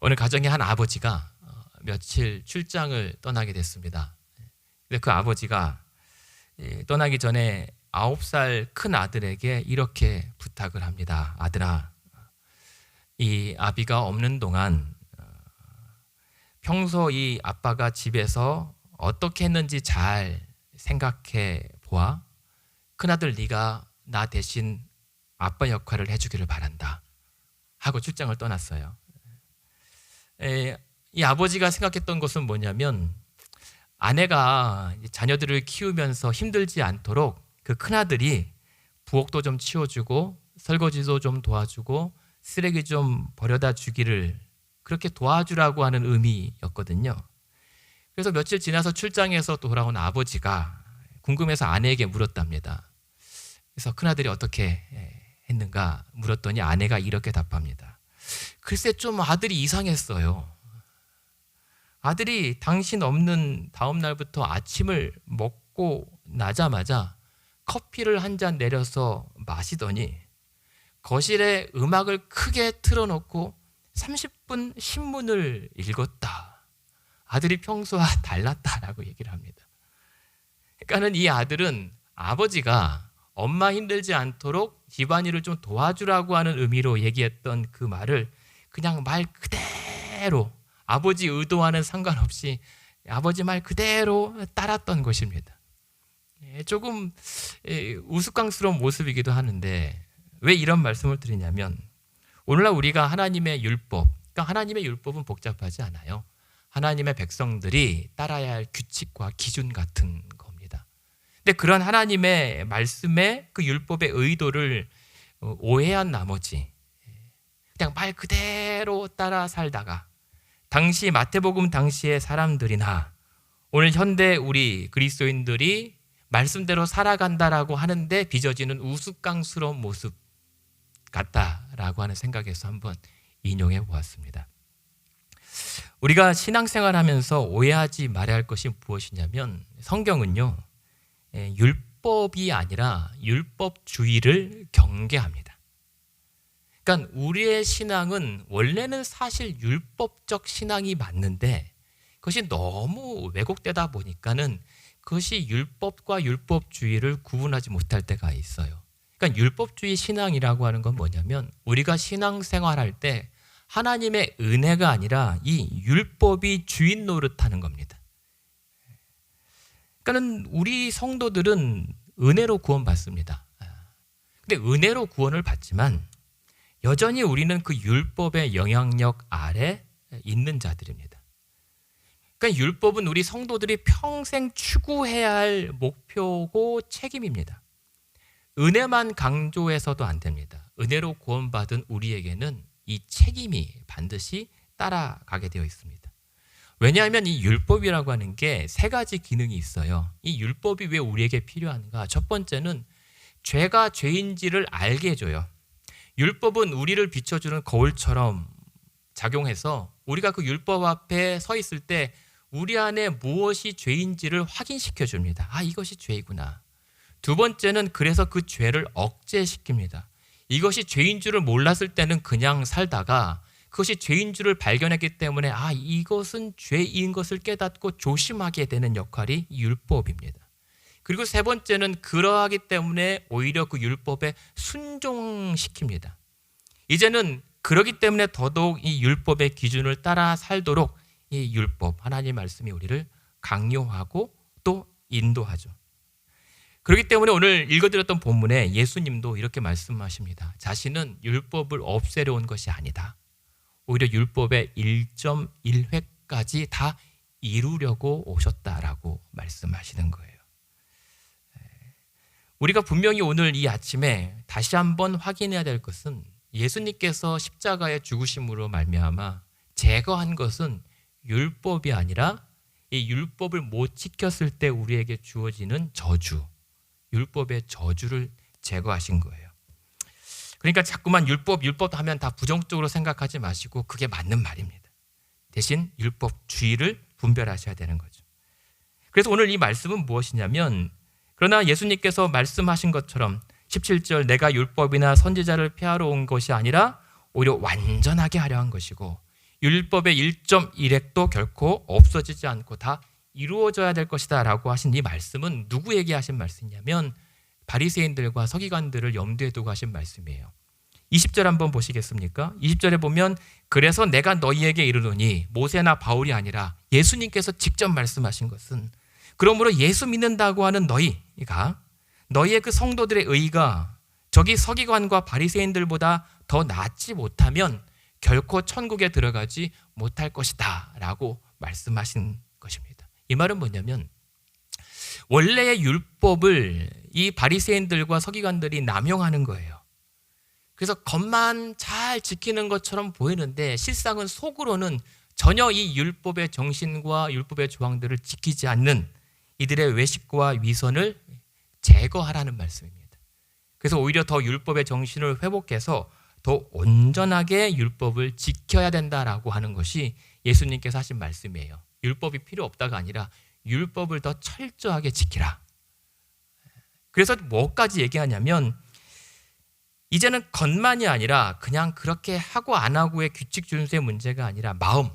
오늘 가정의 한 아버지가 며칠 출장을 떠나게 됐습니다. 근데 그 아버지가 떠나기 전에 9살 큰 아들에게 이렇게 부탁을 합니다. 아들아, 이 아비가 없는 동안 평소 이 아빠가 집에서 어떻게 했는지 잘 생각해 보아. 큰아들 네가 나 대신 아빠 역할을 해주기를 바란다 하고 출장을 떠났어요. 이 아버지가 생각했던 것은 뭐냐면, 아내가 자녀들을 키우면서 힘들지 않도록 그 큰아들이 부엌도 좀 치워주고 설거지도 좀 도와주고 쓰레기 좀 버려다 주기를 그렇게 도와주라고 하는 의미였거든요. 그래서 며칠 지나서 출장에서 돌아온 아버지가 궁금해서 아내에게 물었답니다. 그래서 큰아들이 어떻게 했는가 물었더니 아내가 이렇게 답합니다. 글쎄 좀 아들이 이상했어요. 아들이 당신 없는 다음 날부터 아침을 먹고 나자마자 커피를 한 잔 내려서 마시더니 거실에 음악을 크게 틀어놓고 30분 신문을 읽었다. 아들이 평소와 달랐다라고 얘기를 합니다. 그러니까는 이 아들은 아버지가 엄마 힘들지 않도록 집안일을 좀 도와주라고 하는 의미로 얘기했던 그 말을 그냥 말 그대로 아버지 의도와는 상관없이 아버지 말 그대로 따랐던 것입니다. 조금 우스꽝스러운 모습이기도 하는데 왜 이런 말씀을 드리냐면, 오늘날 우리가 하나님의 율법, 그러니까 하나님의 율법은 복잡하지 않아요. 하나님의 백성들이 따라야 할 규칙과 기준 같은 겁니다. 근데 그런 하나님의 말씀의 그 율법의 의도를 오해한 나머지 그냥 말 그대로 따라 살다가 당시 마태복음 당시의 사람들이나 오늘 현대 우리 그리스도인들이 말씀대로 살아간다라고 하는데 빚어지는 우스꽝스러운 모습 같다라고 하는 생각에서 한번 인용해 보았습니다. 우리가 신앙생활하면서 오해하지 말아야 할 것이 무엇이냐면, 성경은요 율법이 아니라 율법주의를 경계합니다. 그러니까 우리의 신앙은 원래는 사실 율법적 신앙이 맞는데 그것이 너무 왜곡되다 보니까는 그것이 율법과 율법주의를 구분하지 못할 때가 있어요. 그러니까 율법주의 신앙이라고 하는 건 뭐냐면, 우리가 신앙생활할 때 하나님의 은혜가 아니라 이 율법이 주인 노릇하는 겁니다. 그러니까 우리 성도들은 은혜로 구원받습니다. 근데 은혜로 구원을 받지만 여전히 우리는 그 율법의 영향력 아래 있는 자들입니다. 그러니까 율법은 우리 성도들이 평생 추구해야 할 목표고 책임입니다. 은혜만 강조해서도 안 됩니다. 은혜로 구원받은 우리에게는 이 책임이 반드시 따라가게 되어 있습니다. 왜냐하면 이 율법이라고 하는 게 세 가지 기능이 있어요. 이 율법이 왜 우리에게 필요한가? 첫 번째는 죄가 죄인지를 알게 해줘요. 율법은 우리를 비춰주는 거울처럼 작용해서 우리가 그 율법 앞에 서 있을 때 우리 안에 무엇이 죄인지를 확인시켜 줍니다. 아, 이것이 죄이구나. 두 번째는 그래서 그 죄를 억제시킵니다. 이것이 죄인 줄을 몰랐을 때는 그냥 살다가 그것이 죄인 줄을 발견했기 때문에 아, 이것은 죄인 것을 깨닫고 조심하게 되는 역할이 율법입니다. 그리고 세 번째는 그러하기 때문에 오히려 그 율법에 순종시킵니다. 이제는 그러기 때문에 더더욱 이 율법의 기준을 따라 살도록 이 율법, 하나님의 말씀이 우리를 강요하고 또 인도하죠. 그렇기 때문에 오늘 읽어드렸던 본문에 예수님도 이렇게 말씀하십니다. 자신은 율법을 없애려 온 것이 아니다. 오히려 율법의 1.1획까지 다 이루려고 오셨다라고 말씀하시는 거예요. 우리가 분명히 오늘 이 아침에 다시 한번 확인해야 될 것은, 예수님께서 십자가의 죽으심으로 말미암아 제거한 것은 율법이 아니라 이 율법을 못 지켰을 때 우리에게 주어지는 저주, 율법의 저주를 제거하신 거예요. 그러니까 자꾸만 율법 하면 다 부정적으로 생각하지 마시고 그게 맞는 말입니다. 대신 율법주의를 분별하셔야 되는 거죠. 그래서 오늘 이 말씀은 무엇이냐면, 그러나 예수님께서 말씀하신 것처럼 17절, 내가 율법이나 선지자를 폐하러 온 것이 아니라 오히려 완전하게 하려 한 것이고 율법의 1.1획도 결코 없어지지 않고 다 이루어져야 될 것이다 라고 하신 이 말씀은 누구에게 하신 말씀이냐면 바리새인들과 서기관들을 염두에 두고 하신 말씀이에요. 20절 한번 보시겠습니까? 20절에 보면 그래서 내가 너희에게 이르노니, 모세나 바울이 아니라 예수님께서 직접 말씀하신 것은, 그러므로 예수 믿는다고 하는 너희가, 너희의 그 성도들의 의가 저기 서기관과 바리새인들보다 더 낫지 못하면 결코 천국에 들어가지 못할 것이다 라고 말씀하신 것입니다. 이 말은 뭐냐면 원래의 율법을 이 바리새인들과 서기관들이 남용하는 거예요. 그래서 겉만 잘 지키는 것처럼 보이는데 실상은 속으로는 전혀 이 율법의 정신과 율법의 조항들을 지키지 않는 이들의 외식과 위선을 제거하라는 말씀입니다. 그래서 오히려 더 율법의 정신을 회복해서 더 온전하게 율법을 지켜야 된다라고 하는 것이 예수님께서 하신 말씀이에요. 율법이 필요 없다가 아니라 율법을 더 철저하게 지키라. 그래서 뭐까지 얘기하냐면 이제는 겉만이 아니라 그냥 그렇게 하고 안 하고의 규칙 준수의 문제가 아니라 마음,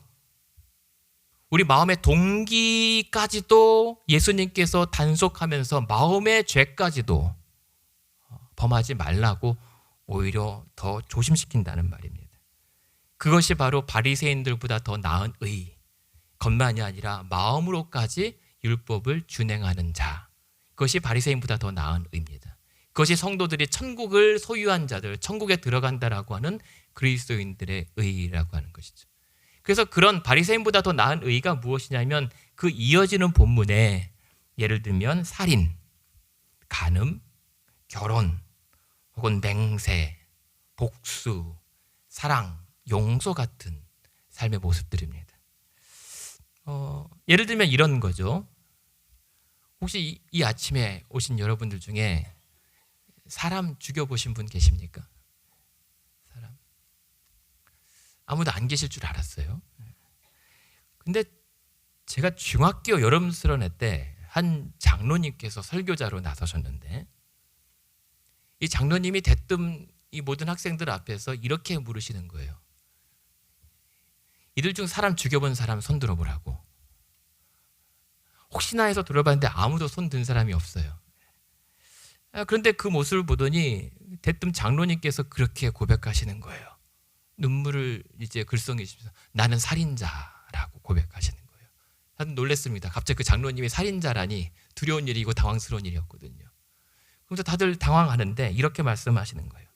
우리 마음의 동기까지도 예수님께서 단속하면서 마음의 죄까지도 범하지 말라고 오히려 더 조심시킨다는 말입니다. 그것이 바로 바리새인들보다 더 나은 의, 겉만이 아니라 마음으로까지 율법을 준행하는 자, 그것이 바리새인보다 더 나은 의입니다. 그것이 성도들이 천국을 소유한 자들, 천국에 들어간다라고 하는 그리스도인들의 의라고 하는 것이죠. 그래서 그런 바리새인보다 더 나은 의가 무엇이냐면 그 이어지는 본문에 예를 들면 살인, 간음, 결혼, 혹은 맹세, 복수, 사랑, 용서 같은 삶의 모습들입니다. 예를 들면 이런 거죠. 혹시 이 아침에 오신 여러분들 중에 사람 죽여보신 분 계십니까? 사람. 아무도 안 계실 줄 알았어요. 근데 제가 중학교 여름 수련회 때 한 장로님께서 설교자로 나서셨는데 이 장로님이 대뜸 이 모든 학생들 앞에서 이렇게 물으시는 거예요. 이들 중 사람 죽여본 사람 손 들어보라고. 혹시나 해서 들어봤는데 아무도 손 든 사람이 없어요. 그런데 그 모습을 보더니 대뜸 장로님께서 그렇게 고백하시는 거예요. 눈물을 이제 글썽이시면서 나는 살인자라고 고백하시는 거예요. 저는 놀랐습니다. 갑자기 그 장로님이 살인자라니 두려운 일이고 당황스러운 일이었거든요. 그래서 다들 당황하는데 이렇게 말씀하시는 거예요.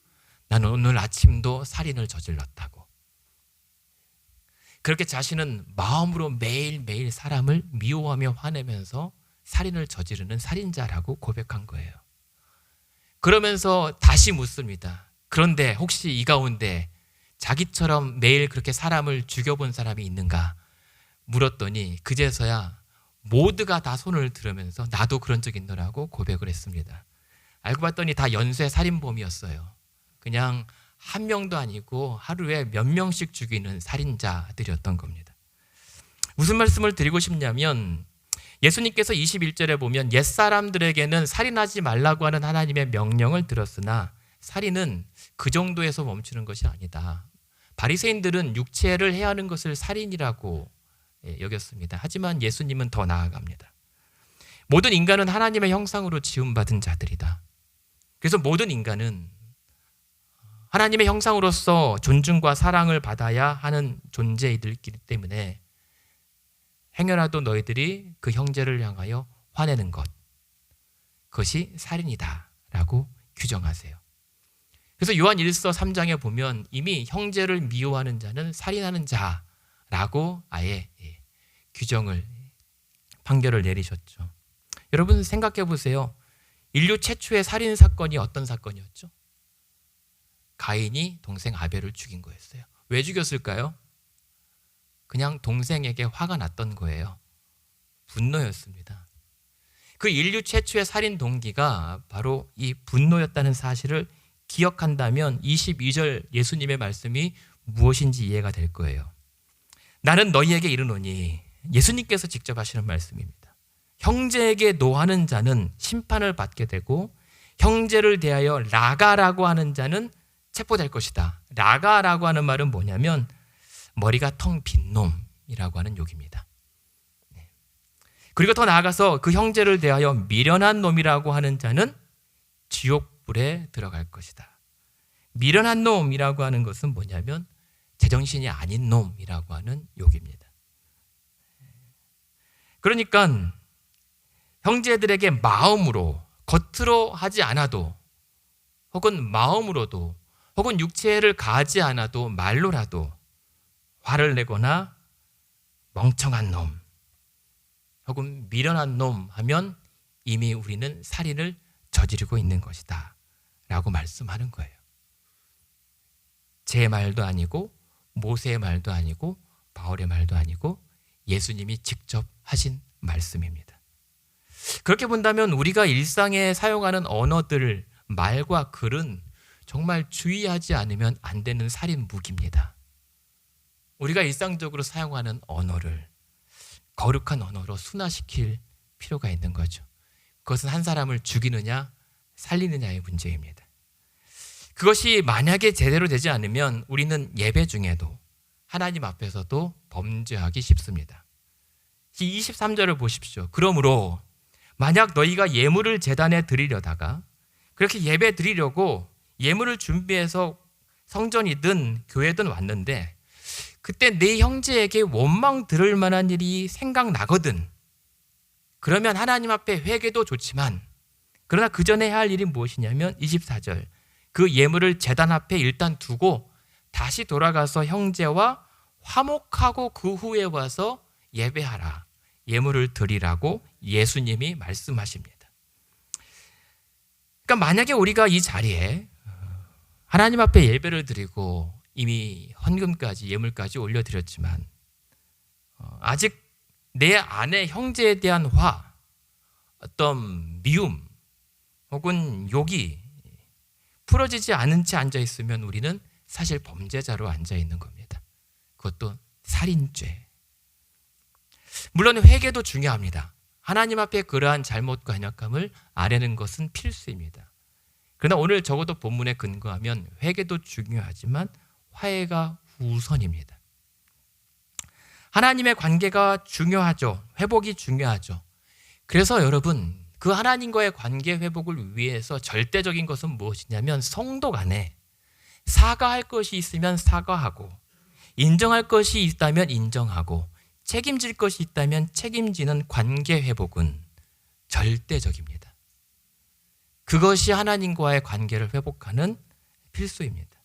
나는 오늘 아침도 살인을 저질렀다고. 그렇게 자신은 마음으로 매일매일 사람을 미워하며 화내면서 살인을 저지르는 살인자라고 고백한 거예요. 그러면서 다시 묻습니다. 그런데 혹시 이 가운데 자기처럼 매일 그렇게 사람을 죽여본 사람이 있는가 물었더니 그제서야 모두가 다 손을 들으면서 나도 그런 적 있노라고 고백을 했습니다. 알고 봤더니 다 연쇄 살인범이었어요. 그냥 한 명도 아니고 하루에 몇 명씩 죽이는 살인자들이었던 겁니다. 무슨 말씀을 드리고 싶냐면 예수님께서 21절에 보면 옛사람들에게는 살인하지 말라고 하는 하나님의 명령을 들었으나 살인은 그 정도에서 멈추는 것이 아니다. 바리새인들은 육체를 해하는 것을 살인이라고 여겼습니다. 하지만 예수님은 더 나아갑니다. 모든 인간은 하나님의 형상으로 지음받은 자들이다. 그래서 모든 인간은 하나님의 형상으로서 존중과 사랑을 받아야 하는 존재이기 때문에 행여라도 너희들이 그 형제를 향하여 화내는 것, 그것이 살인이다 라고 규정하세요. 그래서 요한 1서 3장에 보면 이미 형제를 미워하는 자는 살인하는 자라고 아예 규정을, 판결을 내리셨죠. 여러분 생각해 보세요. 인류 최초의 살인 사건이 어떤 사건이었죠? 가인이 동생 아벨을 죽인 거였어요. 왜 죽였을까요? 그냥 동생에게 화가 났던 거예요. 분노였습니다. 그 인류 최초의 살인 동기가 바로 이 분노였다는 사실을 기억한다면 22절 예수님의 말씀이 무엇인지 이해가 될 거예요. 나는 너희에게 이르노니, 예수님께서 직접 하시는 말씀입니다. 형제에게 노하는 자는 심판을 받게 되고 형제를 대하여 라가라고 하는 자는 체포될 것이다. 라가라고 하는 말은 뭐냐면 머리가 텅 빈 놈이라고 하는 욕입니다. 그리고 더 나아가서 그 형제를 대하여 미련한 놈이라고 하는 자는 지옥불에 들어갈 것이다. 미련한 놈이라고 하는 것은 뭐냐면 제정신이 아닌 놈이라고 하는 욕입니다. 그러니까 형제들에게 마음으로, 겉으로 하지 않아도, 혹은 마음으로도, 혹은 육체를 가하지 않아도 말로라도 화를 내거나 멍청한 놈, 혹은 미련한 놈 하면 이미 우리는 살인을 저지르고 있는 것이다 라고 말씀하는 거예요. 제 말도 아니고 모세의 말도 아니고 바울의 말도 아니고 예수님이 직접 하신 말씀입니다. 그렇게 본다면 우리가 일상에 사용하는 언어들, 말과 글은 정말 주의하지 않으면 안 되는 살인 무기입니다. 우리가 일상적으로 사용하는 언어를 거룩한 언어로 순화시킬 필요가 있는 거죠. 그것은 한 사람을 죽이느냐 살리느냐의 문제입니다. 그것이 만약에 제대로 되지 않으면 우리는 예배 중에도 하나님 앞에서도 범죄하기 쉽습니다. 23절을 보십시오. 그러므로 만약 너희가 예물을 제단에 드리려다가 그렇게 예배 드리려고 예물을 준비해서 성전이든 교회든 왔는데 그때 내 형제에게 원망 들을 만한 일이 생각나거든. 그러면 하나님 앞에 회개도 좋지만 그러나 그 전에 해야 할 일이 무엇이냐면 24절 그 예물을 제단 앞에 일단 두고 다시 돌아가서 형제와 화목하고 그 후에 와서 예배하라. 예물을 드리라고 예수님이 말씀하십니다. 그러니까 만약에 우리가 이 자리에 하나님 앞에 예배를 드리고 이미 헌금까지 예물까지 올려드렸지만 아직 내 안에 형제에 대한 화, 어떤 미움 혹은 욕이 풀어지지 않은 채 앉아있으면 우리는 사실 범죄자로 앉아있는 겁니다. 그것도 살인죄. 물론 회개도 중요합니다. 하나님 앞에 그러한 잘못과 연약함을 아뢰는 것은 필수입니다. 그러나 오늘 적어도 본문에 근거하면 회개도 중요하지만 화해가 우선입니다. 하나님의 관계가 중요하죠. 회복이 중요하죠. 그래서 여러분 그 하나님과의 관계 회복을 위해서 절대적인 것은 무엇이냐면 성도 간에 사과할 것이 있으면 사과하고 인정할 것이 있다면 인정하고 책임질 것이 있다면 책임지는 관계 회복은 절대적입니다. 그것이 하나님과의 관계를 회복하는 필수입니다.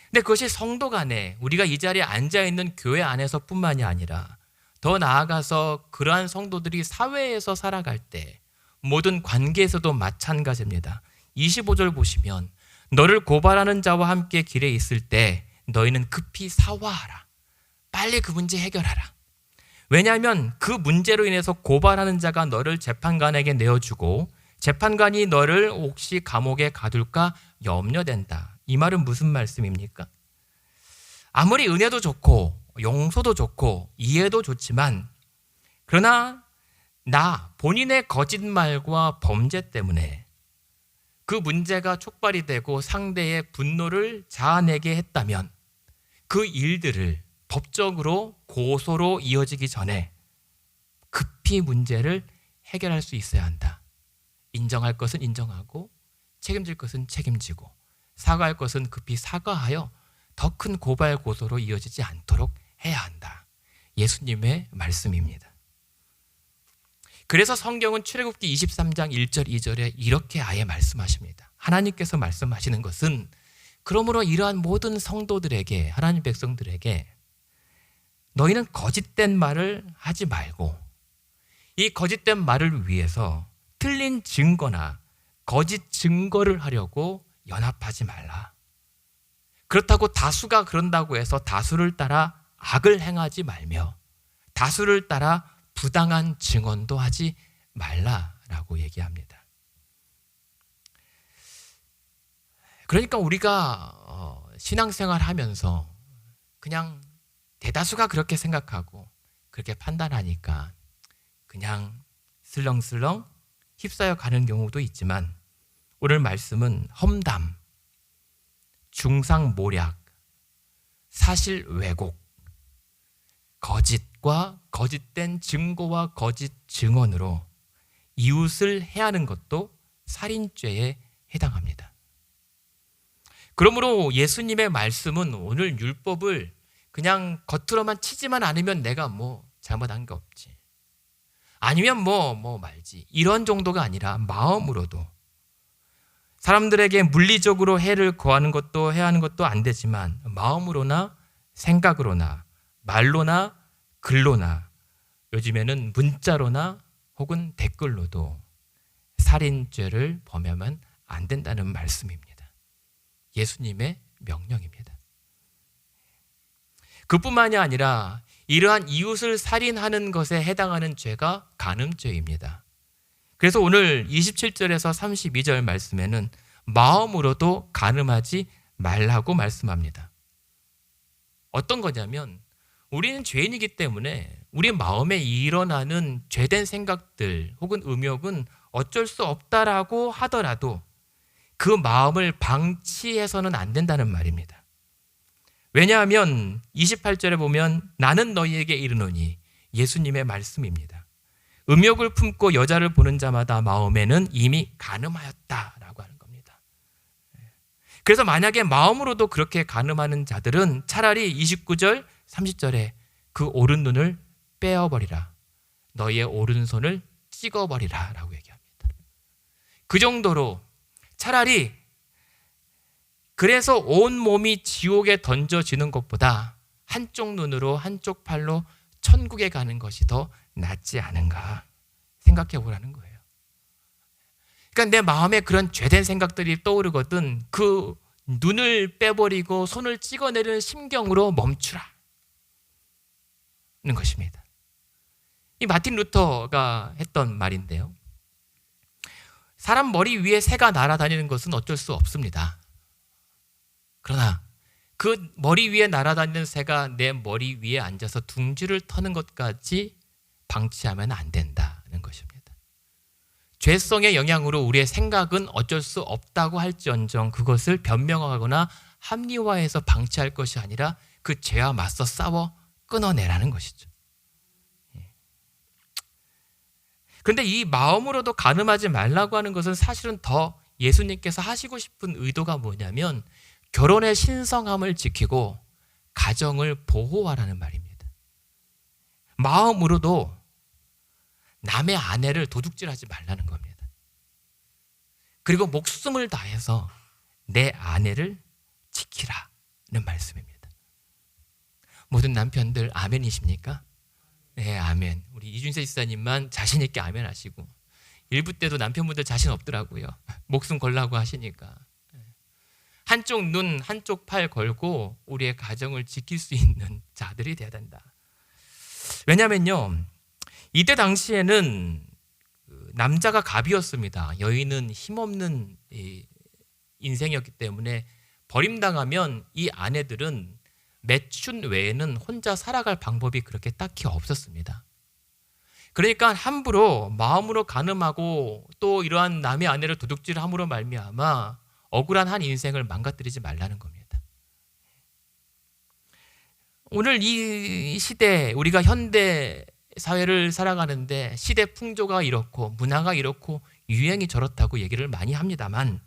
근데 그것이 성도 간에 우리가 이 자리에 앉아있는 교회 안에서뿐만이 아니라 더 나아가서 그러한 성도들이 사회에서 살아갈 때 모든 관계에서도 마찬가지입니다. 25절 보시면 너를 고발하는 자와 함께 길에 있을 때 너희는 급히 사화하라. 빨리 그 문제 해결하라. 왜냐하면 그 문제로 인해서 고발하는 자가 너를 재판관에게 내어주고 재판관이 너를 혹시 감옥에 가둘까 염려된다. 이 말은 무슨 말씀입니까? 아무리 은혜도 좋고 용서도 좋고 이해도 좋지만 그러나 본인의 거짓말과 범죄 때문에 그 문제가 촉발이 되고 상대의 분노를 자아내게 했다면 그 일들을 법적으로 고소로 이어지기 전에 급히 문제를 해결할 수 있어야 한다. 인정할 것은 인정하고 책임질 것은 책임지고 사과할 것은 급히 사과하여 더 큰 고발 고소로 이어지지 않도록 해야 한다. 예수님의 말씀입니다. 그래서 성경은 출애굽기 23장 1절 2절에 이렇게 아예 말씀하십니다. 하나님께서 말씀하시는 것은 그러므로 이러한 모든 성도들에게 하나님 백성들에게 너희는 거짓된 말을 하지 말고 이 거짓된 말을 위해서 틀린 증거나 거짓 증거를 하려고 연합하지 말라. 그렇다고 다수가 그런다고 해서 다수를 따라 악을 행하지 말며 다수를 따라 부당한 증언도 하지 말라라고 얘기합니다. 그러니까 우리가 신앙생활 하면서 그냥 대다수가 그렇게 생각하고 그렇게 판단하니까 그냥 슬렁슬렁 휩싸여 가는 경우도 있지만 오늘 말씀은 험담, 중상모략, 사실 왜곡, 거짓과 거짓된 증거와 거짓 증언으로 이웃을 해하는 것도 살인죄에 해당합니다. 그러므로 예수님의 말씀은 오늘 율법을 그냥 겉으로만 치지만 않으면 내가 뭐 잘못한 게 없지, 아니면 뭐 말지, 이런 정도가 아니라 마음으로도, 사람들에게 물리적으로 해를 거하는 것도 해야 하는 것도 안 되지만 마음으로나 생각으로나 말로나 글로나 요즘에는 문자로나 혹은 댓글로도 살인죄를 범하면 안 된다는 말씀입니다. 예수님의 명령입니다. 그뿐만이 아니라 이러한 이웃을 살인하는 것에 해당하는 죄가 간음죄입니다. 그래서 오늘 27절에서 32절 말씀에는 마음으로도 간음하지 말라고 말씀합니다. 어떤 거냐면 우리는 죄인이기 때문에 우리 마음에 일어나는 죄된 생각들 혹은 음욕은 어쩔 수 없다라고 하더라도 그 마음을 방치해서는 안 된다는 말입니다. 왜냐하면 28절에 보면 나는 너희에게 이르노니, 예수님의 말씀입니다. 음욕을 품고 여자를 보는 자마다 마음에는 이미 간음하였다라고 하는 겁니다. 그래서 만약에 마음으로도 그렇게 간음하는 자들은 차라리 29절 30절에 그 오른눈을 빼어버리라, 너희의 오른손을 찍어버리라 라고 얘기합니다. 그 정도로 차라리 그래서 온 몸이 지옥에 던져지는 것보다 한쪽 눈으로 한쪽 팔로 천국에 가는 것이 더 낫지 않은가 생각해 보라는 거예요. 그러니까 내 마음에 그런 죄된 생각들이 떠오르거든 그 눈을 빼버리고 손을 찍어내리는 심경으로 멈추라 는 것입니다. 이 마틴 루터가 했던 말인데요. 사람 머리 위에 새가 날아다니는 것은 어쩔 수 없습니다. 그러나 그 머리 위에 날아다니는 새가 내 머리 위에 앉아서 둥지를 터는 것까지 방치하면 안 된다는 것입니다. 죄성의 영향으로 우리의 생각은 어쩔 수 없다고 할지언정 그것을 변명하거나 합리화해서 방치할 것이 아니라 그 죄와 맞서 싸워 끊어내라는 것이죠. 그런데 이 마음으로도 간음하지 말라고 하는 것은 사실은 더 예수님께서 하시고 싶은 의도가 뭐냐면 결혼의 신성함을 지키고 가정을 보호하라는 말입니다. 마음으로도 남의 아내를 도둑질하지 말라는 겁니다. 그리고 목숨을 다해서 내 아내를 지키라는 말씀입니다. 모든 남편들 아멘이십니까? 네, 아멘. 우리 이준세 지사님만 자신 있게 아멘 하시고, 일부 때도 남편분들 자신 없더라고요. 목숨 걸라고 하시니까. 한쪽 눈, 한쪽 팔 걸고 우리의 가정을 지킬 수 있는 자들이 돼야 된다. 왜냐면요, 이때 당시에는 남자가 갑이었습니다. 여인은 힘없는 인생이었기 때문에 버림당하면 이 아내들은 매춘 외에는 혼자 살아갈 방법이 그렇게 딱히 없었습니다. 그러니까 함부로 마음으로 간음하고 또 이러한 남의 아내를 도둑질함으로 말미암아 억울한 한 인생을 망가뜨리지 말라는 겁니다. 오늘 이 시대, 우리가 현대 사회를 살아가는데 시대 풍조가 이렇고 문화가 이렇고 유행이 저렇다고 얘기를 많이 합니다만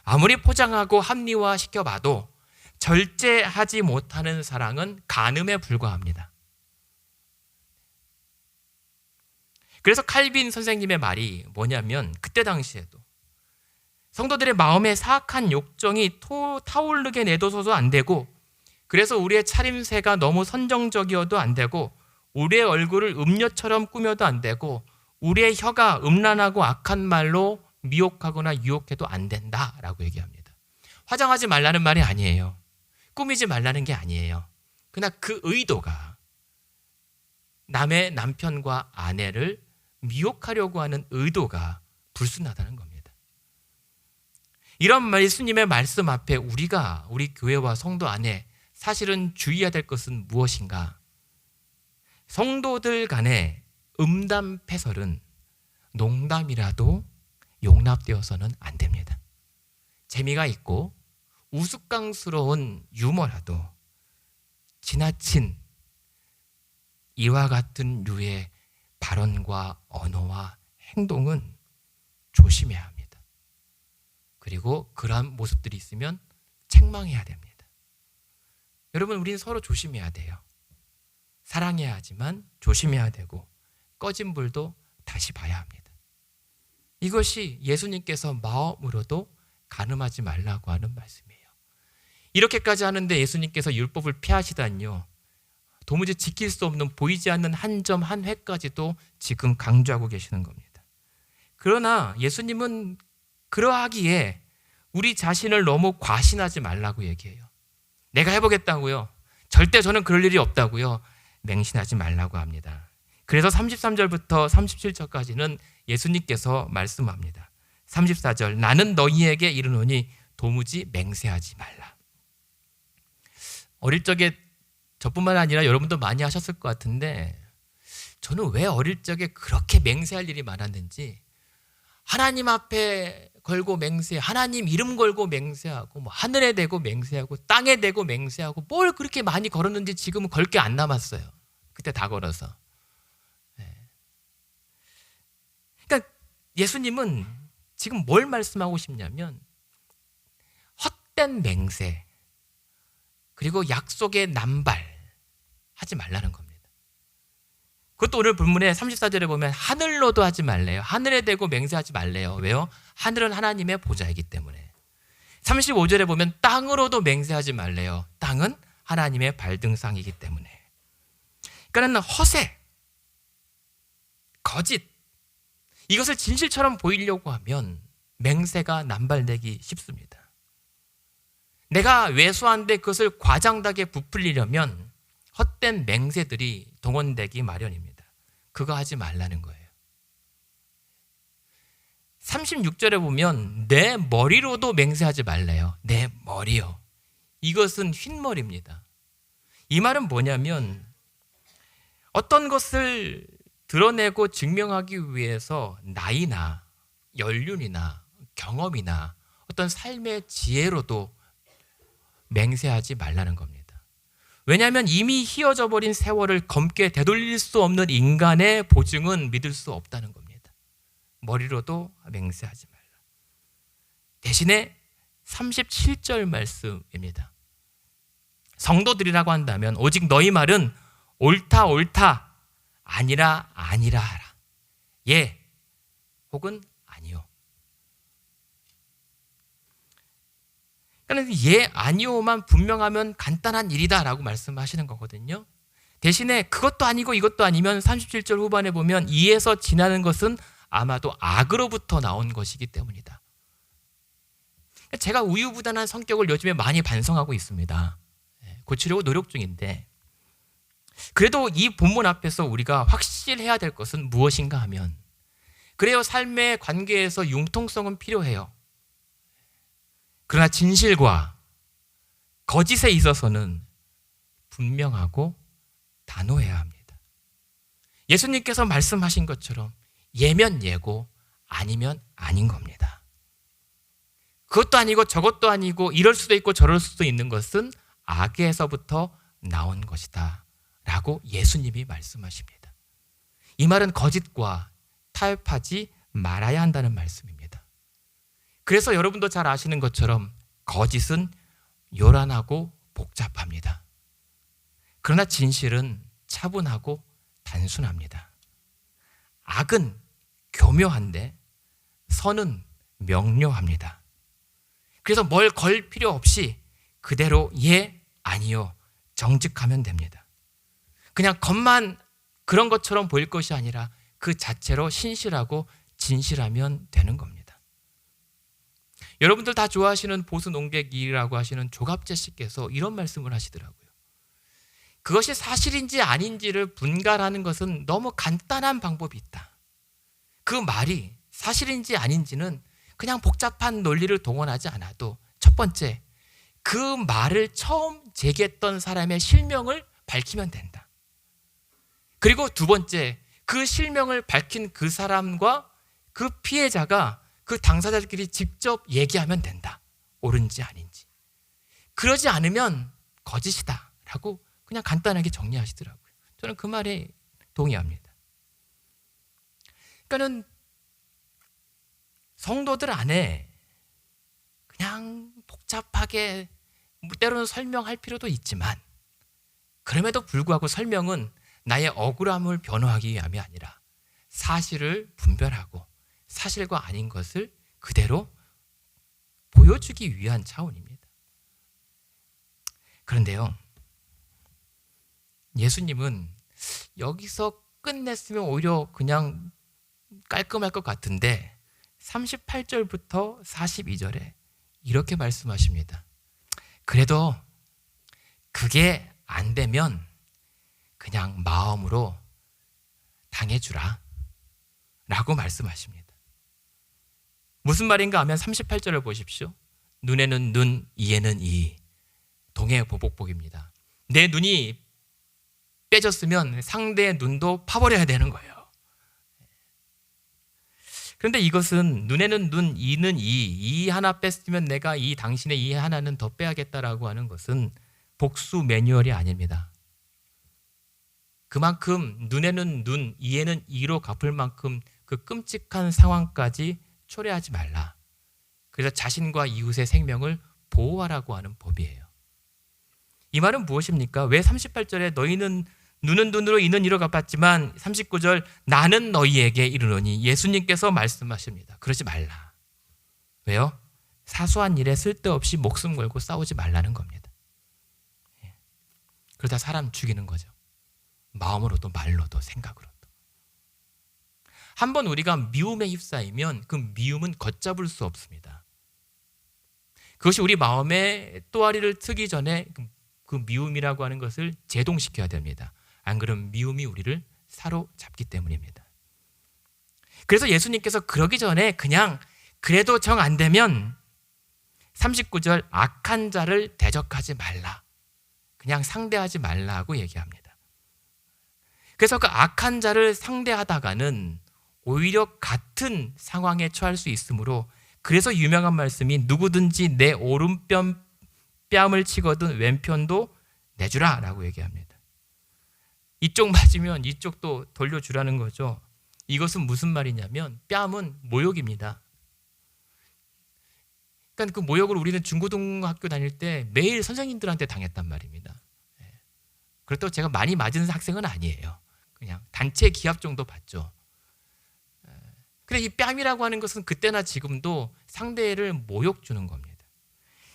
아무리 포장하고 합리화 시켜봐도 절제하지 못하는 사랑은 간음에 불과합니다. 그래서 칼빈 선생님의 말이 뭐냐면 그때 당시에도 성도들의 마음에 사악한 욕정이 타오르게 내둬서도 안 되고, 그래서 우리의 차림새가 너무 선정적이어도 안 되고, 우리의 얼굴을 음녀처럼 꾸며도 안 되고, 우리의 혀가 음란하고 악한 말로 미혹하거나 유혹해도 안 된다라고 얘기합니다. 화장하지 말라는 말이 아니에요. 꾸미지 말라는 게 아니에요. 그러나 그 의도가 남의 남편과 아내를 미혹하려고 하는 의도가 불순하다는 겁니다. 이런 예수님의 말씀 앞에 우리 교회와 성도 안에 사실은 주의해야 될 것은 무엇인가? 성도들 간의 음담패설은 농담이라도 용납되어서는 안 됩니다. 재미가 있고 우스꽝스러운 유머라도 지나친 이와 같은 류의 발언과 언어와 행동은 조심해야 합니다. 그리고 그러한 모습들이 있으면 책망해야 됩니다. 여러분, 우리는 서로 조심해야 돼요. 사랑해야 하지만 조심해야 되고 꺼진 불도 다시 봐야 합니다. 이것이 예수님께서 마음으로도 간음하지 말라고 하는 말씀이에요. 이렇게까지 하는데 예수님께서 율법을 폐하시다니요, 도무지 지킬 수 없는 보이지 않는 한 점 한 획까지도 지금 강조하고 계시는 겁니다. 그러나 예수님은 그러하기에 우리 자신을 너무 과신하지 말라고 얘기해요. 내가 해보겠다고요? 절대 저는 그럴 일이 없다고요? 맹신하지 말라고 합니다. 그래서 33절부터 37절까지는 예수님께서 말씀합니다. 34절, 나는 너희에게 이르노니 도무지 맹세하지 말라. 어릴 적에 저뿐만 아니라 여러분도 많이 하셨을 것 같은데, 저는 왜 어릴 적에 그렇게 맹세할 일이 많았는지, 하나님 앞에 걸고 맹세, 하나님 이름 걸고 맹세하고, 뭐 하늘에 대고 맹세하고, 땅에 대고 맹세하고, 뭘 그렇게 많이 걸었는지 지금은 걸 게 안 남았어요. 그때 다 걸어서. 그러니까 예수님은 지금 뭘 말씀하고 싶냐면, 헛된 맹세, 그리고 약속의 남발 하지 말라는 겁니다. 그것도 오늘 본문에 34절에 보면 하늘로도 하지 말래요. 하늘에 대고 맹세하지 말래요. 왜요? 하늘은 하나님의 보좌이기 때문에. 35절에 보면 땅으로도 맹세하지 말래요. 땅은 하나님의 발등상이기 때문에. 그러니까는 허세, 거짓, 이것을 진실처럼 보이려고 하면 맹세가 남발되기 쉽습니다. 내가 왜소한데 그것을 과장되게 부풀리려면 헛된 맹세들이 동원되기 마련입니다. 그거 하지 말라는 거예요. 36절에 보면 내 머리로도 맹세하지 말래요. 내 머리요. 이것은 흰머리입니다. 이 말은 뭐냐면, 어떤 것을 드러내고 증명하기 위해서 나이나 연륜이나 경험이나 어떤 삶의 지혜로도 맹세하지 말라는 겁니다. 왜냐하면 이미 휘어져 버린 세월을 검게 되돌릴 수 없는 인간의 보증은 믿을 수 없다는 겁니다. 머리로도 맹세하지 말라. 대신에 37절 말씀입니다. 성도들이라고 한다면 오직 너희 말은 옳다 옳다, 아니라 아니라 하라. 예 혹은 아니요. 그러니까 예 아니요만 분명하면 간단한 일이다라고 말씀하시는 거거든요. 대신에 그것도 아니고 이것도 아니면 37절 후반에 보면 이에서 지나는 것은 아마도 악으로부터 나온 것이기 때문이다. 제가 우유부단한 성격을 요즘에 많이 반성하고 있습니다. 고치려고 노력 중인데, 그래도 이 본문 앞에서 우리가 확실해야 될 것은 무엇인가 하면, 그래요, 삶의 관계에서 융통성은 필요해요. 그러나 진실과 거짓에 있어서는 분명하고 단호해야 합니다. 예수님께서 말씀하신 것처럼 예면 예고, 아니면 아닌 겁니다. 그것도 아니고 저것도 아니고 이럴 수도 있고 저럴 수도 있는 것은 악에서부터 나온 것이다 라고 예수님이 말씀하십니다. 이 말은 거짓과 타협하지 말아야 한다는 말씀입니다. 그래서 여러분도 잘 아시는 것처럼 거짓은 요란하고 복잡합니다. 그러나 진실은 차분하고 단순합니다. 악은 교묘한데 선은 명료합니다. 그래서 뭘 걸 필요 없이 그대로 예, 아니요 정직하면 됩니다. 그냥 겉만 그런 것처럼 보일 것이 아니라 그 자체로 신실하고 진실하면 되는 겁니다. 여러분들 다 좋아하시는 보수농객이라고 하시는 조갑재 씨께서 이런 말씀을 하시더라고요. 그것이 사실인지 아닌지를 분간하는 것은 너무 간단한 방법이 있다. 그 말이 사실인지 아닌지는 그냥 복잡한 논리를 동원하지 않아도 첫 번째, 그 말을 처음 제기했던 사람의 실명을 밝히면 된다. 그리고 두 번째, 그 실명을 밝힌 그 사람과 그 피해자가 그 당사자들끼리 직접 얘기하면 된다. 옳은지 아닌지. 그러지 않으면 거짓이다 라고 그냥 간단하게 정리하시더라고요. 저는 그 말에 동의합니다. 그러니까는 성도들 안에 그냥 복잡하게 때로는 설명할 필요도 있지만, 그럼에도 불구하고 설명은 나의 억울함을 변호하기 위함이 아니라 사실을 분별하고 사실과 아닌 것을 그대로 보여주기 위한 차원입니다. 그런데요, 예수님은 여기서 끝냈으면 오히려 그냥 깔끔할 것 같은데 38절부터 42절에 이렇게 말씀하십니다. 그래도 그게 안 되면 그냥 마음으로 당해주라 라고 말씀하십니다. 무슨 말인가 하면 38절을 보십시오. 눈에는 눈, 이에는 이. 동해 보복복입니다. 내 눈이 빼졌으면 상대의 눈도 파버려야 되는 거예요. 그런데 이것은 눈에는 눈, 이는 이 하나 뺐으면 내가 이 당신의 이 하나는 더 빼야겠다라고 하는 것은 복수 매뉴얼이 아닙니다. 그만큼 눈에는 눈, 이에는 이로 갚을 만큼 그 끔찍한 상황까지 초래하지 말라. 그래서 자신과 이웃의 생명을 보호하라고 하는 법이에요. 이 말은 무엇입니까? 왜 38절에 너희는 눈은 눈으로 이는 이로 갚았지만 39절 나는 너희에게 이르노니 예수님께서 말씀하십니다. 그러지 말라. 왜요? 사소한 일에 쓸데없이 목숨 걸고 싸우지 말라는 겁니다. 그러다 사람 죽이는 거죠. 마음으로도 말로도 생각으로도. 한번 우리가 미움에 휩싸이면 그 미움은 걷잡을 수 없습니다. 그것이 우리 마음에 또아리를 트기 전에 그 미움이라고 하는 것을 제동시켜야 됩니다. 안 그러면 미움이 우리를 사로잡기 때문입니다. 그래서 예수님께서 그러기 전에 그냥 그래도 정 안 되면 39절 악한 자를 대적하지 말라. 그냥 상대하지 말라고 얘기합니다. 그래서 그 악한 자를 상대하다가는 오히려 같은 상황에 처할 수 있으므로 그래서 유명한 말씀이 누구든지 내 오른뺨 뺨을 치거든 왼편도 내주라 라고 얘기합니다. 이쪽 맞으면 이쪽도 돌려주라는 거죠. 이것은 무슨 말이냐면 뺨은 모욕입니다. 그러니까 그 모욕을 우리는 중고등학교 다닐 때 매일 선생님들한테 당했단 말입니다. 그렇다고 제가 많이 맞은 학생은 아니에요. 그냥 단체 기합 정도 받죠. 근데 이 뺨이라고 하는 것은 그때나 지금도 상대를 모욕 주는 겁니다.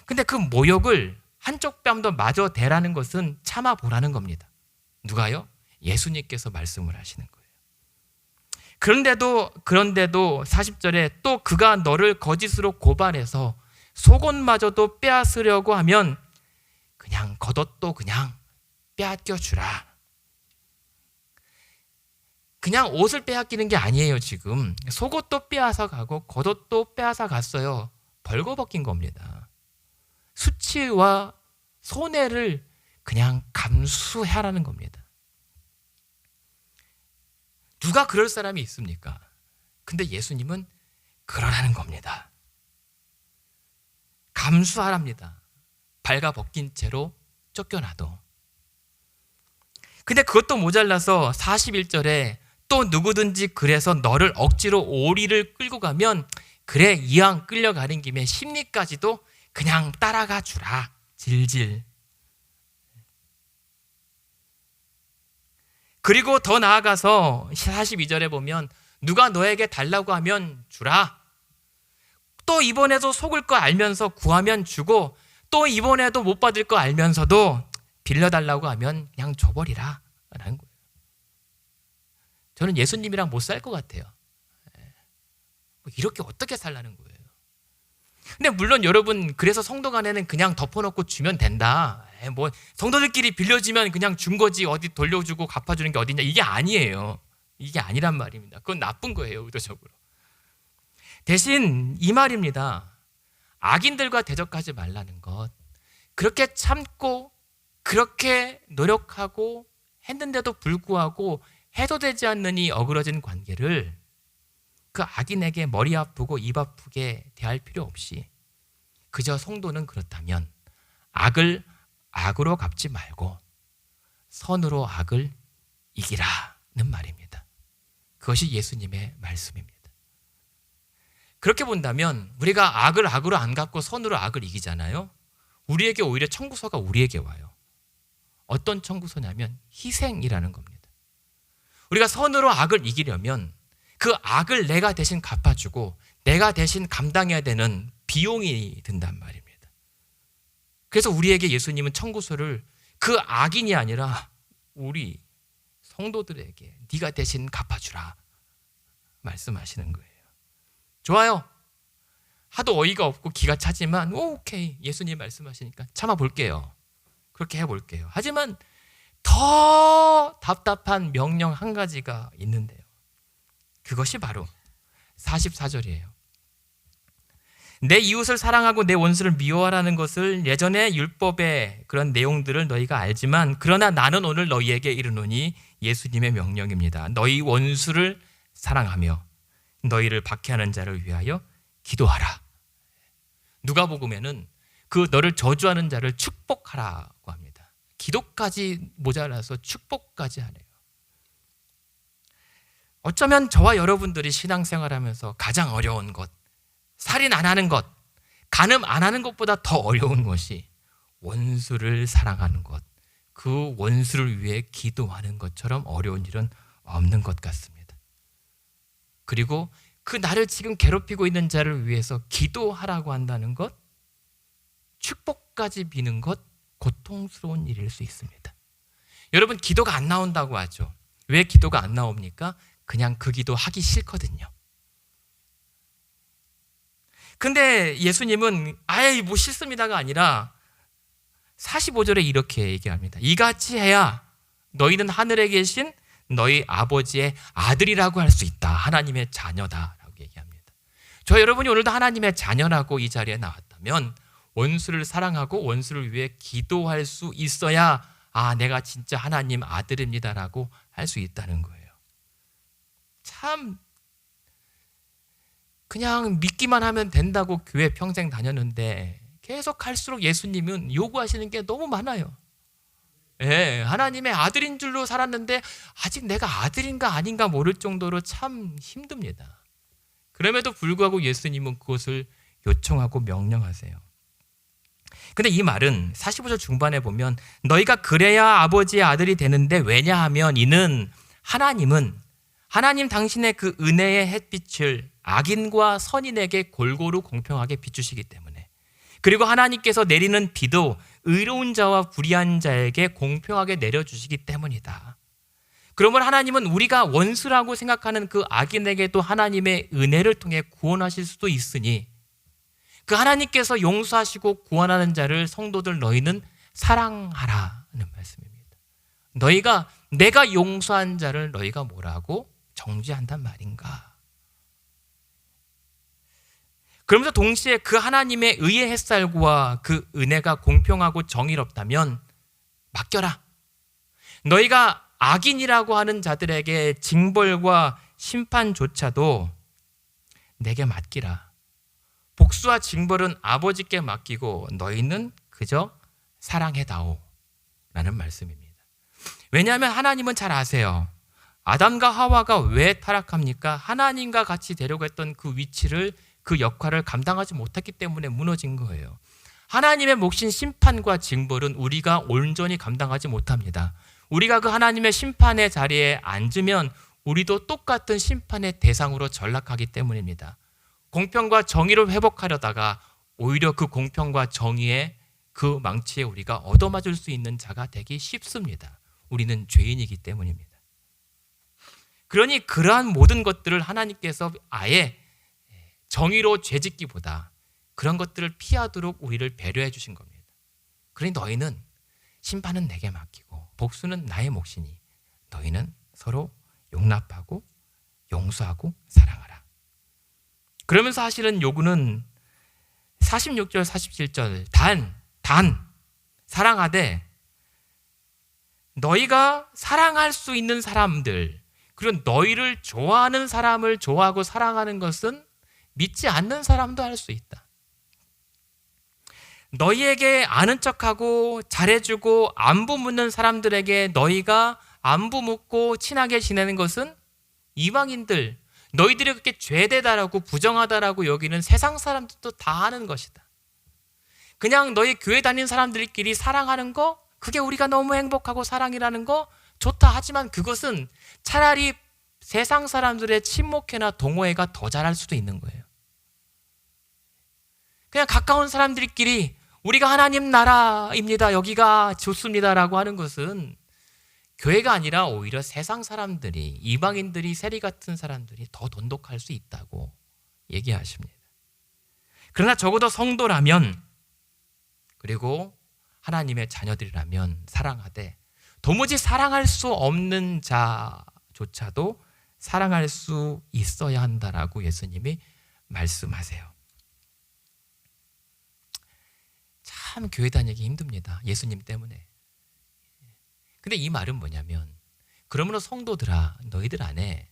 근데 그 모욕을 한쪽 뺨도 마저 대라는 것은 참아보라는 겁니다. 누가요? 예수님께서 말씀을 하시는 거예요. 그런데도 40절에 또 그가 너를 거짓으로 고발해서 속옷마저도 빼앗으려고 하면 그냥 겉옷도 그냥 빼앗겨 주라. 그냥 옷을 빼앗기는 게 아니에요. 지금 속옷도 빼앗아 가고 겉옷도 빼앗아 갔어요. 벌거벗긴 겁니다. 수치와 손해를 그냥 감수하라는 겁니다. 누가 그럴 사람이 있습니까? 근데 예수님은 그러라는 겁니다. 감수하랍니다. 발가벗긴 채로 쫓겨나도. 근데 그것도 모자라서 41절에 또 누구든지 그래서 너를 억지로 오리를 끌고 가면 그래 이왕 끌려가는 김에 심리까지도 그냥 따라가 주라. 질질. 그리고 더 나아가서 42절에 보면 누가 너에게 달라고 하면 주라. 또 이번에도 속을 거 알면서 구하면 주고 또 이번에도 못 받을 거 알면서도 빌려달라고 하면 그냥 줘버리라 라는 거예요. 저는 예수님이랑 못 살 것 같아요. 이렇게 어떻게 살라는 거예요. 근데 물론 여러분 그래서 성도 간에는 그냥 덮어놓고 주면 된다. 뭐 성도들끼리 빌려주면 그냥 준 거지 어디 돌려주고 갚아주는 게 어디냐. 이게 아니에요. 이게 아니란 말입니다. 그건 나쁜 거예요. 의도적으로. 대신 이 말입니다. 악인들과 대적하지 말라는 것. 그렇게 참고 그렇게 노력하고 했는데도 불구하고 해도 되지 않는 이 어그러진 관계를 그 악인에게 머리 아프고 입 아프게 대할 필요 없이 그저 성도는 그렇다면 악을 악으로 갚지 말고 선으로 악을 이기라는 말입니다. 그것이 예수님의 말씀입니다. 그렇게 본다면 우리가 악을 악으로 안 갚고 선으로 악을 이기잖아요. 우리에게 오히려 청구서가 우리에게 와요. 어떤 청구서냐면 희생이라는 겁니다. 우리가 선으로 악을 이기려면 그 악을 내가 대신 갚아주고 내가 대신 감당해야 되는 비용이 든단 말입니다. 그래서 우리에게 예수님은 청구서를 그 악인이 아니라 우리 성도들에게 네가 대신 갚아주라 말씀하시는 거예요. 좋아요. 하도 어이가 없고 기가 차지만 오케이, 예수님 말씀하시니까 참아볼게요. 그렇게 해볼게요. 하지만 더 답답한 명령 한 가지가 있는데요. 그것이 바로 44절이에요. 내 이웃을 사랑하고 내 원수를 미워하라는 것을 예전에 율법의 그런 내용들을 너희가 알지만 그러나 나는 오늘 너희에게 이르노니 예수님의 명령입니다. 너희 원수를 사랑하며 너희를 박해하는 자를 위하여 기도하라. 누가복음에는 그 너를 저주하는 자를 축복하라고 합니다. 기도까지 모자라서 축복까지 하네요. 어쩌면 저와 여러분들이 신앙생활하면서 가장 어려운 것, 살인 안 하는 것, 간음 안 하는 것보다 더 어려운 것이 원수를 사랑하는 것, 그 원수를 위해 기도하는 것처럼 어려운 일은 없는 것 같습니다. 그리고 그 나를 지금 괴롭히고 있는 자를 위해서 기도하라고 한다는 것, 축복까지 비는 것, 고통스러운 일일 수 있습니다. 여러분, 기도가 안 나온다고 하죠. 왜 기도가 안 나옵니까? 그냥 그 기도 하기 싫거든요. 근데 예수님은 아예 뭐 싫습니다가 아니라 45절에 이렇게 얘기합니다. 이같이 해야 너희는 하늘에 계신 너희 아버지의 아들이라고 할 수 있다. 하나님의 자녀다라고 얘기합니다. 저 여러분이 오늘도 하나님의 자녀라고 이 자리에 나왔다면 원수를 사랑하고 원수를 위해 기도할 수 있어야 내가 진짜 하나님 아들입니다라고 할 수 있다는 거예요. 참 그냥 믿기만 하면 된다고 교회 평생 다녔는데 계속 갈수록 예수님은 요구하시는 게 너무 많아요. 예, 하나님의 아들인 줄로 살았는데 아직 내가 아들인가 아닌가 모를 정도로 참 힘듭니다. 그럼에도 불구하고 예수님은 그것을 요청하고 명령하세요. 근데 이 말은 45절 중반에 보면 너희가 그래야 아버지의 아들이 되는데 왜냐하면 이는 하나님 당신의 그 은혜의 햇빛을 악인과 선인에게 골고루 공평하게 비추시기 때문에, 그리고 하나님께서 내리는 비도 의로운 자와 불의한 자에게 공평하게 내려주시기 때문이다. 그러면 하나님은 우리가 원수라고 생각하는 그 악인에게도 하나님의 은혜를 통해 구원하실 수도 있으니 그 하나님께서 용서하시고 구원하는 자를 성도들 너희는 사랑하라는 말씀입니다. 내가 용서한 자를 너희가 뭐라고 정죄한단 말인가? 그러면서 동시에 그 하나님의 의의 햇살과 그 은혜가 공평하고 정의롭다면 맡겨라. 너희가 악인이라고 하는 자들에게 징벌과 심판조차도 내게 맡기라. 복수와 징벌은 아버지께 맡기고 너희는 그저 사랑해다오 라는 말씀입니다. 왜냐하면 하나님은 잘 아세요. 아담과 하와가 왜 타락합니까? 하나님과 같이 되려고 했던 그 위치를, 그 역할을 감당하지 못했기 때문에 무너진 거예요. 하나님의 몫인 심판과 징벌은 우리가 온전히 감당하지 못합니다. 우리가 그 하나님의 심판의 자리에 앉으면 우리도 똑같은 심판의 대상으로 전락하기 때문입니다. 공평과 정의를 회복하려다가 오히려 그 공평과 정의의 그 망치에 우리가 얻어맞을 수 있는 자가 되기 쉽습니다. 우리는 죄인이기 때문입니다. 그러니 그러한 모든 것들을 하나님께서 아예 정의로 죄짓기보다 그런 것들을 피하도록 우리를 배려해 주신 겁니다. 그러니 너희는 심판은 내게 맡기고 복수는 나의 몫이니 너희는 서로 용납하고 용서하고 사랑하라. 그러면서 하시는 요구는 46절 47절 단 사랑하되 너희가 사랑할 수 있는 사람들, 그리고 너희를 좋아하는 사람을 좋아하고 사랑하는 것은 믿지 않는 사람도 할 수 있다. 너희에게 아는 척하고 잘해주고 안부 묻는 사람들에게 너희가 안부 묻고 친하게 지내는 것은 이방인들, 너희들이 그렇게 죄되다라고 부정하다라고 여기는 세상 사람들도 다 하는 것이다. 그냥 너희 교회 다니는 사람들끼리 사랑하는 거, 그게 우리가 너무 행복하고 사랑이라는 거 좋다. 하지만 그것은 차라리 세상 사람들의 친목회나 동호회가 더 잘할 수도 있는 거예요. 그냥 가까운 사람들끼리 우리가 하나님 나라입니다, 여기가 좋습니다라고 하는 것은 교회가 아니라 오히려 세상 사람들이, 이방인들이, 세리 같은 사람들이 더 돈독할 수 있다고 얘기하십니다. 그러나 적어도 성도라면, 그리고 하나님의 자녀들이라면 사랑하되 도무지 사랑할 수 없는 자조차도 사랑할 수 있어야 한다라고 예수님이 말씀하세요. 참 교회 다니기 힘듭니다, 예수님 때문에. 근데 이 말은 뭐냐면, 그러므로 성도들아, 너희들 안에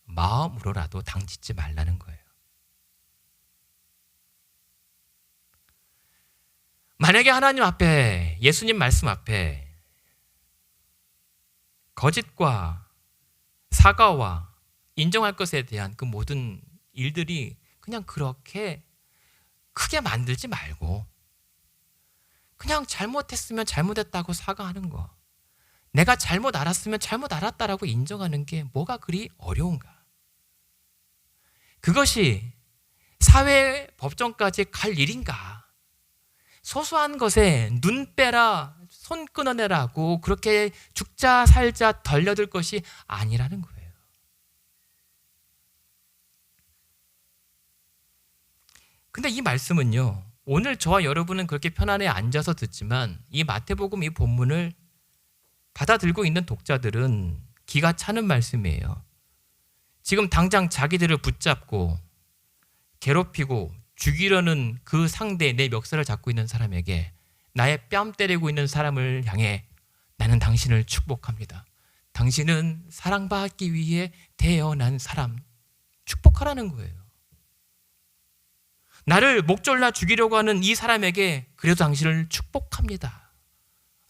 마음으로라도 당짓지 말라는 거예요. 만약에 하나님 앞에, 예수님 말씀 앞에 거짓과 사과와 인정할 것에 대한 그 모든 일들이 그냥 그렇게 크게 만들지 말고, 그냥 잘못했으면 잘못했다고 사과하는 거, 내가 잘못 알았으면 잘못 알았다라고 인정하는 게 뭐가 그리 어려운가? 그것이 사회 법정까지 갈 일인가? 소소한 것에 눈 빼라, 손 끊어내라고 그렇게 죽자 살자 덜려들 것이 아니라는 거예요. 근데 이 말씀은요, 오늘 저와 여러분은 그렇게 편안히 앉아서 듣지만 이 마태복음 이 본문을 받아들고 있는 독자들은 기가 차는 말씀이에요. 지금 당장 자기들을 붙잡고 괴롭히고 죽이려는 그 상대, 내 멱살을 잡고 있는 사람에게, 나의 뺨 때리고 있는 사람을 향해 나는 당신을 축복합니다, 당신은 사랑받기 위해 태어난 사람, 축복하라는 거예요. 나를 목졸라 죽이려고 하는 이 사람에게 그래도 당신을 축복합니다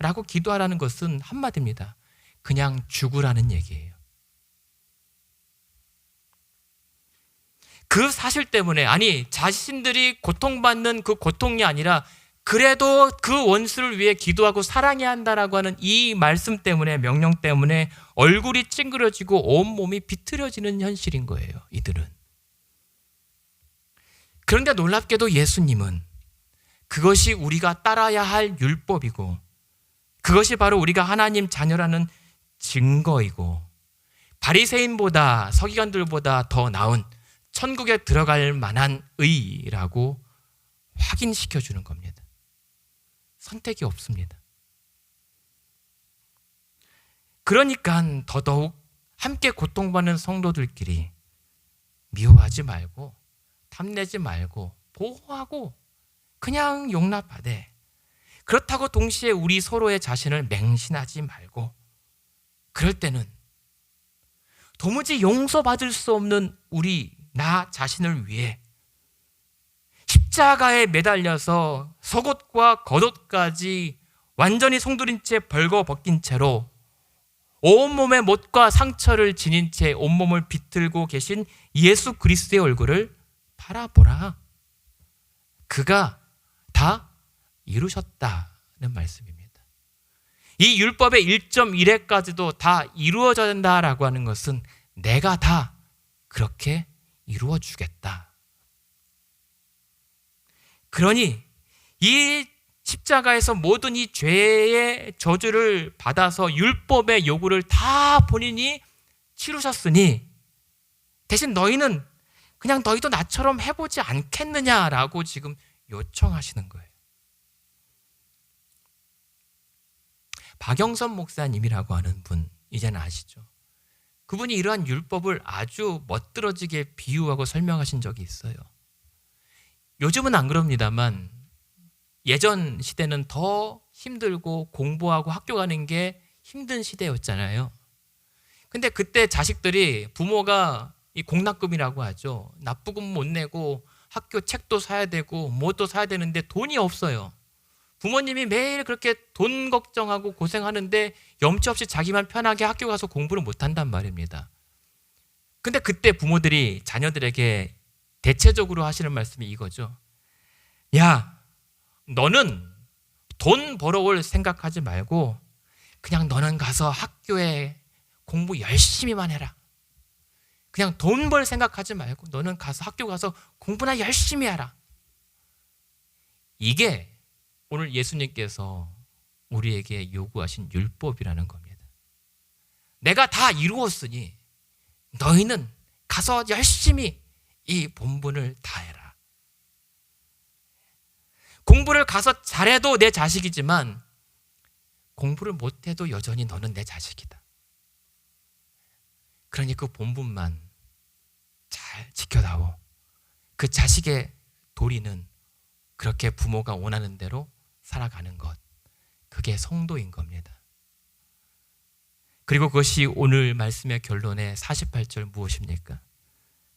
라고 기도하라는 것은 한마디입니다. 그냥 죽으라는 얘기예요. 그 사실 때문에, 아니 자신들이 고통받는 그 고통이 아니라 그래도 그 원수를 위해 기도하고 사랑해야 한다라고 하는 이 말씀 때문에, 명령 때문에 얼굴이 찡그려지고 온몸이 비틀어지는 현실인 거예요, 이들은. 그런데 놀랍게도 예수님은 그것이 우리가 따라야 할 율법이고, 그것이 바로 우리가 하나님 자녀라는 증거이고, 바리새인보다, 서기관들보다 더 나은 천국에 들어갈 만한 의라고 확인시켜 주는 겁니다. 선택이 없습니다. 그러니까 더더욱 함께 고통받는 성도들끼리 미워하지 말고, 탐내지 말고, 보호하고 그냥 용납하되, 그렇다고 동시에 우리 서로의 자신을 맹신하지 말고, 그럴 때는 도무지 용서받을 수 없는 나 자신을 위해 십자가에 매달려서 속옷과 겉옷까지 완전히 송두린 채 벌거벗긴 채로 온몸에 못과 상처를 지닌 채 온몸을 비틀고 계신 예수 그리스도의 얼굴을 바라보라. 그가 다 이루셨다는 말씀입니다. 이 율법의 1.1회까지도 다 이루어져야 된다라고 하는 것은 내가 다 그렇게 이루어 주겠다. 그러니 이 십자가에서 모든 이 죄의 저주를 받아서 율법의 요구를 다 본인이 치르셨으니 대신 너희는 그냥 너희도 나처럼 해보지 않겠느냐라고 지금 요청하시는 거예요. 박영선 목사님이라고 하는 분 이제는 아시죠? 그분이 이러한 율법을 아주 멋들어지게 비유하고 설명하신 적이 있어요. 요즘은 안 그럽니다만 예전 시대는 더 힘들고 공부하고 학교 가는 게 힘든 시대였잖아요. 근데 그때 자식들이 부모가 이 공납금이라고 하죠. 납부금 못 내고 학교 책도 사야 되고 뭐도 사야 되는데 돈이 없어요. 부모님이 매일 그렇게 돈 걱정하고 고생하는데 염치 없이 자기만 편하게 학교 가서 공부를 못한단 말입니다. 근데 그때 부모들이 자녀들에게 대체적으로 하시는 말씀이 이거죠. 야, 너는 돈 벌어올 생각하지 말고 그냥 너는 가서 학교에 공부 열심히만 해라. 그냥 돈 벌 생각하지 말고 너는 가서 학교 가서 공부나 열심히 하라. 이게 오늘 예수님께서 우리에게 요구하신 율법이라는 겁니다. 내가 다 이루었으니 너희는 가서 열심히 이 본분을 다해라. 공부를 가서 잘해도 내 자식이지만 공부를 못해도 여전히 너는 내 자식이다. 그러니 그 본분만 잘 지켜다오. 그 자식의 도리는 그렇게 부모가 원하는 대로 살아가는 것. 그게 성도인 겁니다. 그리고 그것이 오늘 말씀의 결론의 48절 무엇입니까?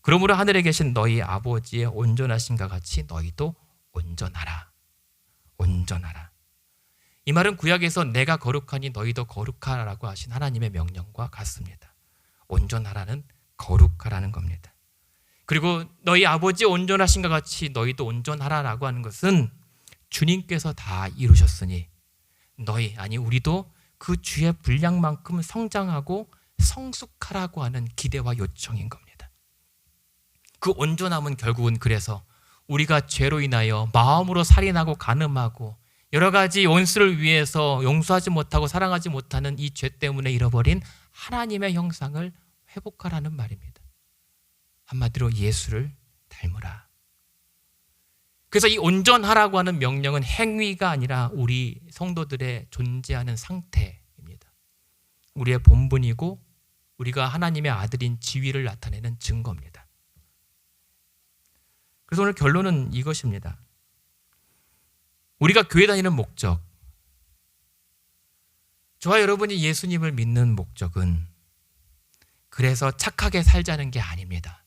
그러므로 하늘에 계신 너희 아버지의 온전하신가 같이 너희도 온전하라. 온전하라. 이 말은 구약에서 내가 거룩하니 너희도 거룩하라고 하신 하나님의 명령과 같습니다. 온전하라는 거룩하라는 겁니다. 그리고 너희 아버지 온전하신가 같이 너희도 온전하라라고 하는 것은 주님께서 다 이루셨으니 너희, 아니 우리도 그 주의 분량만큼 성장하고 성숙하라고 하는 기대와 요청인 겁니다. 그 온전함은 결국은 그래서 우리가 죄로 인하여 마음으로 살인하고 간음하고 여러 가지 원수를 위해서 용서하지 못하고 사랑하지 못하는 이 죄 때문에 잃어버린 하나님의 형상을 회복하라는 말입니다. 한마디로 예수를 닮으라. 그래서 이 온전하라고 하는 명령은 행위가 아니라 우리 성도들의 존재하는 상태입니다. 우리의 본분이고 우리가 하나님의 아들인 지위를 나타내는 증거입니다. 그래서 오늘 결론은 이것입니다. 우리가 교회 다니는 목적, 저와 여러분이 예수님을 믿는 목적은 그래서 착하게 살자는 게 아닙니다.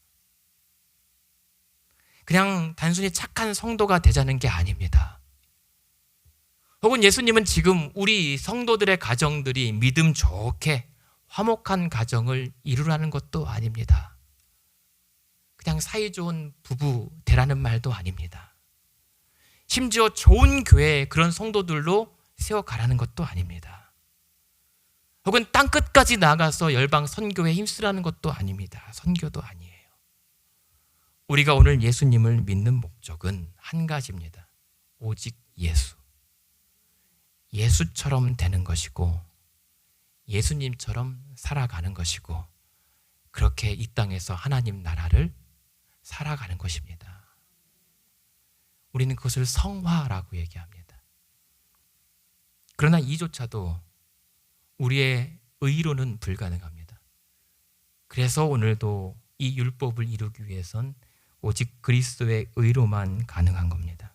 그냥 단순히 착한 성도가 되자는 게 아닙니다. 혹은 예수님은 지금 우리 성도들의 가정들이 믿음 좋게 화목한 가정을 이루라는 것도 아닙니다. 그냥 사이좋은 부부 되라는 말도 아닙니다. 심지어 좋은 교회에 그런 성도들로 세워가라는 것도 아닙니다. 혹은 땅끝까지 나가서 열방 선교에 힘쓰라는 것도 아닙니다. 선교도 아니에요. 우리가 오늘 예수님을 믿는 목적은 한 가지입니다. 오직 예수. 예수처럼 되는 것이고 예수님처럼 살아가는 것이고 그렇게 이 땅에서 하나님 나라를 살아가는 것입니다. 우리는 그것을 성화라고 얘기합니다. 그러나 이조차도 우리의 의로는 불가능합니다. 그래서 오늘도 이 율법을 이루기 위해선 오직 그리스도의 의로만 가능한 겁니다.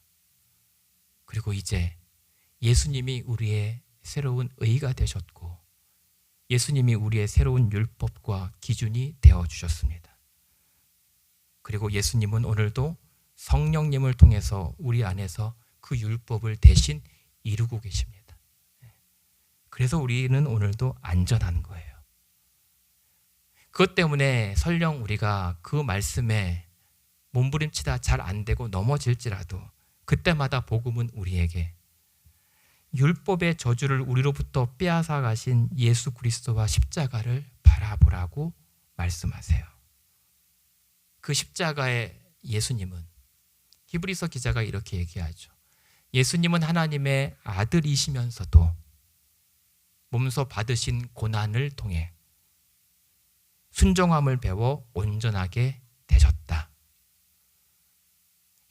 그리고 이제 예수님이 우리의 새로운 의가 되셨고 예수님이 우리의 새로운 율법과 기준이 되어주셨습니다. 그리고 예수님은 오늘도 성령님을 통해서 우리 안에서 그 율법을 대신 이루고 계십니다. 그래서 우리는 오늘도 안전한 거예요. 그것 때문에 설령 우리가 그 말씀에 몸부림치다 잘 안 되고 넘어질지라도 그때마다 복음은 우리에게 율법의 저주를 우리로부터 빼앗아 가신 예수 그리스도와 십자가를 바라보라고 말씀하세요. 그 십자가의 예수님은 히브리서 기자가 이렇게 얘기하죠. 예수님은 하나님의 아들이시면서도 몸소 받으신 고난을 통해 순종함을 배워 온전하게 되셨다.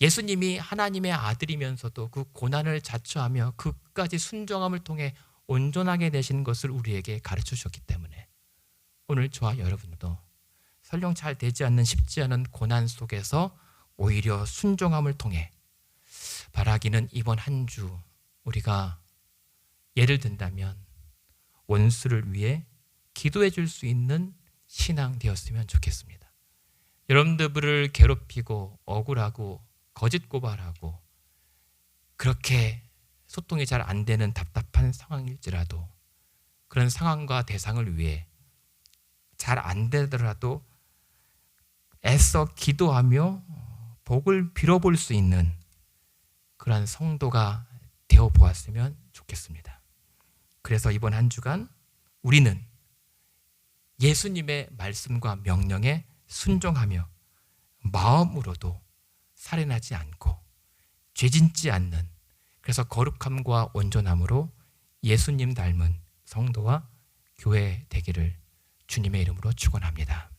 예수님이 하나님의 아들이면서도 그 고난을 자처하며 그까지 순종함을 통해 온전하게 되신 것을 우리에게 가르쳐 주셨기 때문에 오늘 저와 여러분도 설령 잘 되지 않는 쉽지 않은 고난 속에서 오히려 순종함을 통해 바라기는 이번 한 주 우리가 예를 든다면 원수를 위해 기도해 줄 수 있는 신앙 되었으면 좋겠습니다. 여러분들을 괴롭히고 억울하고 거짓 고발하고 그렇게 소통이 잘 안 되는 답답한 상황일지라도 그런 상황과 대상을 위해 잘 안 되더라도 애써 기도하며 복을 빌어볼 수 있는 그러한 성도가 되어 보았으면 좋겠습니다. 그래서 이번 한 주간 우리는 예수님의 말씀과 명령에 순종하며 마음으로도 살인하지 않고 죄짓지 않는, 그래서 거룩함과 온전함으로 예수님 닮은 성도와 교회 되기를 주님의 이름으로 축원합니다.